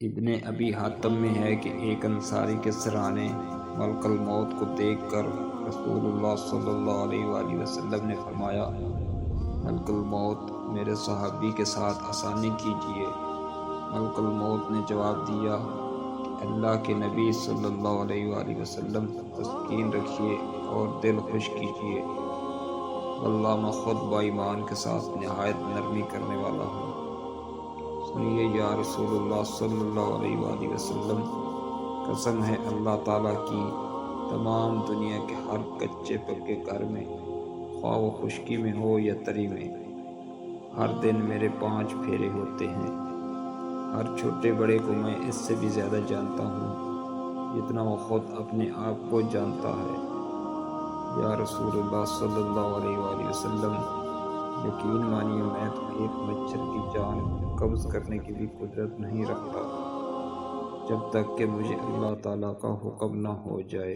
ابن ابی حاتم میں ہے کہ ایک انصاری کے سرانے ملک الموت کو دیکھ کر رسول اللہ صلی اللہ علیہ وآلہ وسلم نے فرمایا، ملک الموت میرے صحابی کے ساتھ آسانی کیجیے۔ ملک الموت نے جواب دیا کہ اللہ کے نبی صلی اللہ علیہ وآلہ وسلم تسکین رکھیے اور دل خوش کیجیے، واللہ میں خود با ایمان کے ساتھ نہایت نرمی کرنے والا ہوں۔ سنیے یا رسول اللہ صلی اللہ علیہ وآلہ وسلم، قسم ہے اللہ تعالیٰ کی، تمام دنیا کے ہر کچے پکے گھر میں، خواہ وہ خشکی میں ہو یا تری میں، ہر دن میرے 5 پھیرے ہوتے ہیں۔ ہر چھوٹے بڑے کو میں اس سے بھی زیادہ جانتا ہوں جتنا وہ خود اپنے آپ کو جانتا ہے۔ یا رسول اللہ صلی اللہ علیہ وآلہ وسلم، یقین مانیے میں تو ایک مچھر کی جان قبض کرنے کی بھی قدرت نہیں رکھتا جب تک کہ مجھے اللہ تعالیٰ کا حکم نہ ہو جائے۔